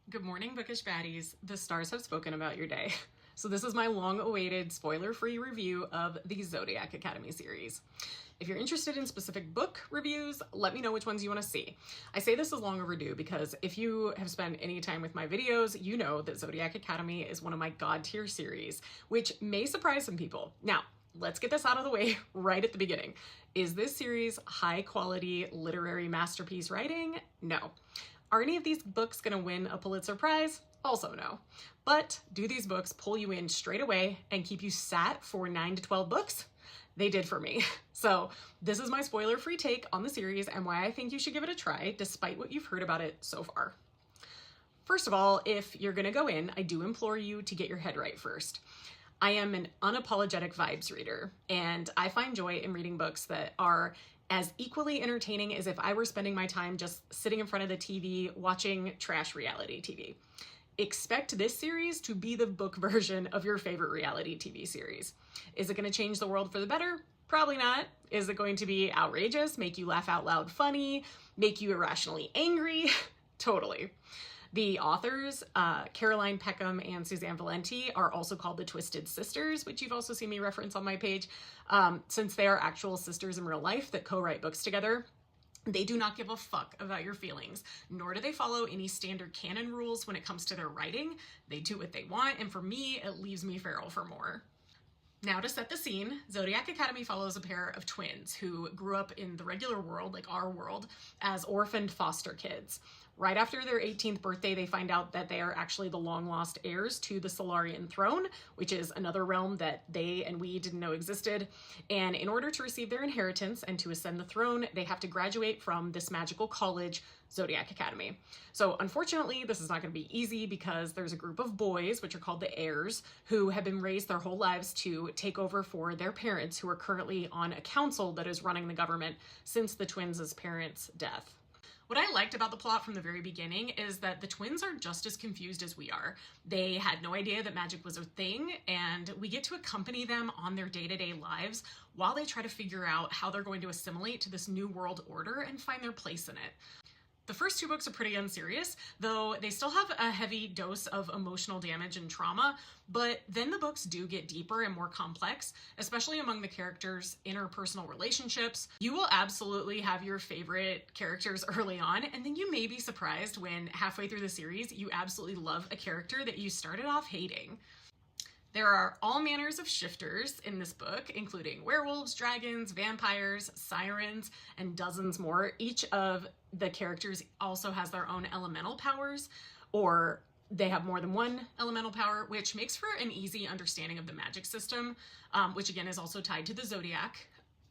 Good morning, bookish baddies. The stars have spoken about your day. So this is my long-awaited spoiler-free review of the Zodiac Academy series. If you're interested in specific book reviews, let me know which ones you want to see. I say this is long overdue because if you have spent any time with my videos, you know that Zodiac Academy is one of my god-tier series, which may surprise some people. Now, let's get this out of the way right at the beginning. Is this series high-quality literary masterpiece writing? No. Are any of these books going to win a Pulitzer Prize? Also no. But do these books pull you in straight away and keep you sat for 9 to 12 books? They did for me. So this is my spoiler-free take on the series and why I think you should give it a try, despite what you've heard about it so far. First of all, if you're going to go in, I do implore you to get your head right first. I am an unapologetic vibes reader, and I find joy in reading books that are as equally entertaining as if I were spending my time just sitting in front of the TV watching trash reality TV. Expect this series to be the book version of your favorite reality TV series. Is it going to change the world for the better? Probably not. Is it going to be outrageous, make you laugh out loud funny, make you irrationally angry? Totally. The authors, Caroline Peckham and Suzanne Valenti, are also called the Twisted Sisters, which you've also seen me reference on my page, since they are actual sisters in real life that co-write books together. They do not give a fuck about your feelings, nor do they follow any standard canon rules when it comes to their writing. They do what they want, and for me, it leaves me feral for more. Now to set the scene, Zodiac Academy follows a pair of twins who grew up in the regular world, like our world, as orphaned foster kids. Right after their 18th birthday, they find out that they are actually the long-lost heirs to the Solarian throne, which is another realm that they and we didn't know existed. And in order to receive their inheritance and to ascend the throne, they have to graduate from this magical college, Zodiac Academy. So unfortunately, this is not going to be easy because there's a group of boys, which are called the heirs, who have been raised their whole lives to take over for their parents, who are currently on a council that is running the government since the twins' parents' death. What I liked about the plot from the very beginning is that the twins are just as confused as we are. They had no idea that magic was a thing, and we get to accompany them on their day-to-day lives while they try to figure out how they're going to assimilate to this new world order and find their place in it. The first two books are pretty unserious, though they still have a heavy dose of emotional damage and trauma, but then the books do get deeper and more complex, especially among the characters' interpersonal relationships. You will absolutely have your favorite characters early on, and then you may be surprised when halfway through the series you absolutely love a character that you started off hating. There are all manners of shifters in this book, including werewolves, dragons, vampires, sirens, and dozens more. Each of the characters also has their own elemental powers, or they have more than one elemental power, which makes for an easy understanding of the magic system, which again is also tied to the Zodiac.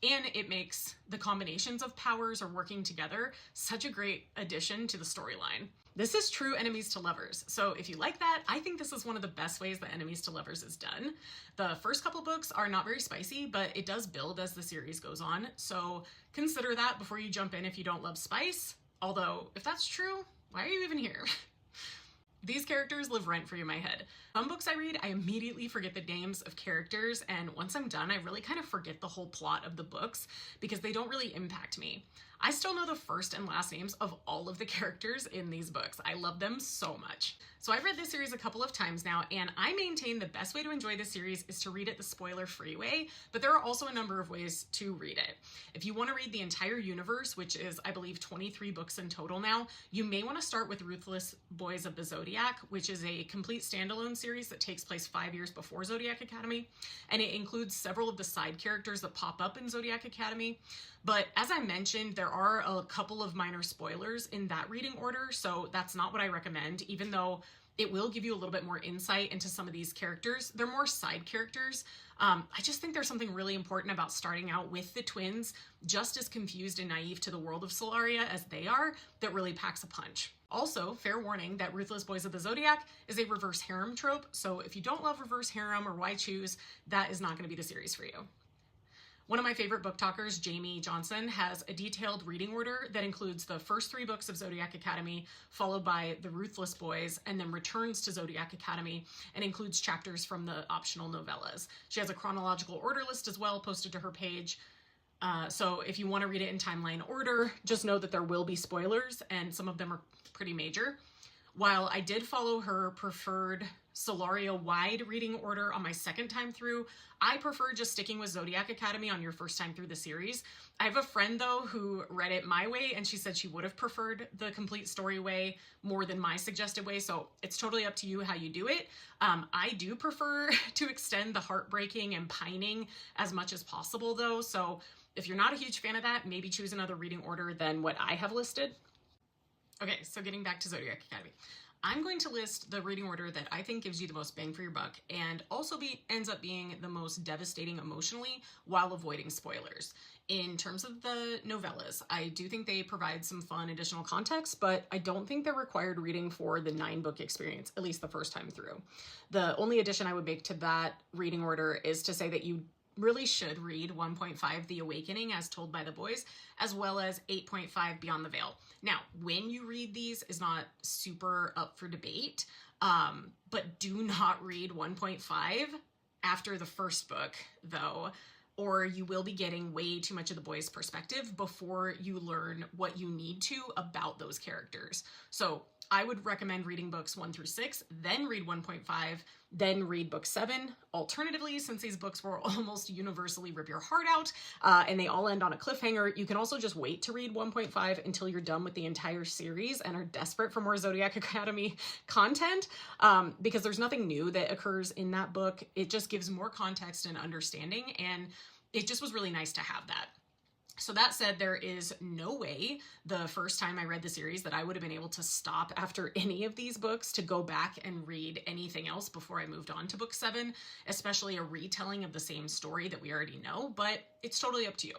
And it makes the combinations of powers or working together such a great addition to the storyline. This is true enemies to lovers. So if you like that, I think this is one of the best ways that enemies to lovers is done. The first couple books are not very spicy, but it does build as the series goes on. So consider that before you jump in if you don't love spice. Although, if that's true, why are you even here? These characters live rent-free in my head. Some books I read, I immediately forget the names of characters, and once I'm done, I really kind of forget the whole plot of the books because they don't really impact me. I still know the first and last names of all of the characters in these books. I love them so much. So I've read this series a couple of times now, and I maintain the best way to enjoy this series is to read it the spoiler-free way, but there are also a number of ways to read it. If you want to read the entire universe, which is, I believe, 23 books in total now, you may want to start with Ruthless Boys of the Zodiac, which is a complete standalone series that takes place 5 years before Zodiac Academy, and it includes several of the side characters that pop up in Zodiac Academy. But as I mentioned, there are a couple of minor spoilers in that reading order, so that's not what I recommend, even though it will give you a little bit more insight into some of these characters. They're more side characters. I just think there's something really important about starting out with the twins, just as confused and naive to the world of Solaria as they are, that really packs a punch. Also, fair warning that Ruthless Boys of the Zodiac is a reverse harem trope, so if you don't love reverse harem or why choose, that is not going to be the series for you. One of my favorite book talkers, Jamie Johnson, has a detailed reading order that includes the first 3 books of Zodiac Academy, followed by The Ruthless Boys, and then returns to Zodiac Academy and includes chapters from the optional novellas. She has a chronological order list as well posted to her page. So if you want to read it in timeline order, just know that there will be spoilers and some of them are pretty major. While I did follow her preferred Solaria-wide reading order on my second time through, I prefer just sticking with Zodiac Academy on your first time through the series. I have a friend, though, who read it my way, and she said she would have preferred the complete story way more than my suggested way, so it's totally up to you how you do it. I do prefer to extend the heartbreaking and pining as much as possible, though, so if you're not a huge fan of that, maybe choose another reading order than what I have listed. Okay, so getting back to Zodiac Academy. I'm going to list the reading order that I think gives you the most bang for your buck and also ends up being the most devastating emotionally while avoiding spoilers. In terms of the novellas, I do think they provide some fun additional context, but I don't think they're required reading for the 9-book experience, at least the first time through. The only addition I would make to that reading order is to say that you really should read 1.5 The Awakening as told by the boys, as well as 8.5 Beyond the Veil. Now, when you read these is not super up for debate, but do not read 1.5 after the first book, though, or you will be getting way too much of the boys' perspective before you learn what you need to about those characters. So I would recommend reading books 1 through 6, then read 1.5, then read book 7. Alternatively, since these books will almost universally rip your heart out and they all end on a cliffhanger, you can also just wait to read 1.5 until you're done with the entire series and are desperate for more Zodiac Academy content because there's nothing new that occurs in that book. It just gives more context and understanding, and it just was really nice to have that. So that said, there is no way the first time I read the series that I would have been able to stop after any of these books to go back and read anything else before I moved on to book 7, especially a retelling of the same story that we already know, but it's totally up to you.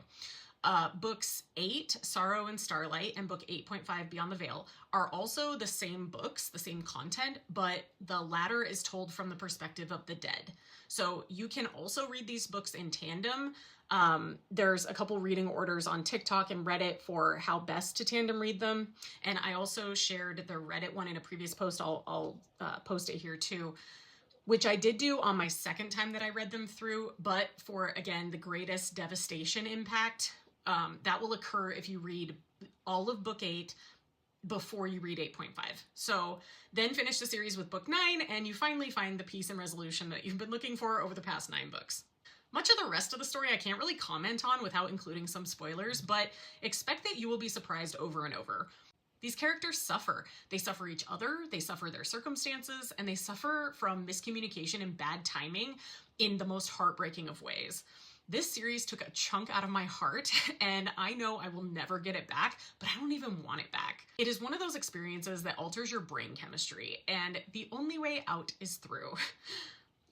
Books 8, Sorrow and Starlight, and book 8.5, Beyond the Veil, are also the same books, the same content, but the latter is told from the perspective of the dead. So you can also read these books in tandem. There's a couple reading orders on TikTok and Reddit for how best to tandem read them. And I also shared the Reddit one in a previous post. I'll post it here too, which I did do on my second time that I read them through. But for, again, the greatest devastation impact, that will occur if you read all of book 8 before you read 8.5. So then finish the series with book 9 and you finally find the peace and resolution that you've been looking for over the past 9 books. Much of the rest of the story I can't really comment on without including some spoilers, but expect that you will be surprised over and over. These characters suffer. They suffer each other, they suffer their circumstances, and they suffer from miscommunication and bad timing in the most heartbreaking of ways. This series took a chunk out of my heart, and I know I will never get it back, but I don't even want it back. It is one of those experiences that alters your brain chemistry, and the only way out is through.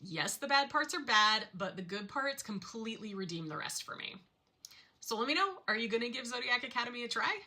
Yes, the bad parts are bad, but the good parts completely redeem the rest for me. So let me know, are you gonna give Zodiac Academy a try?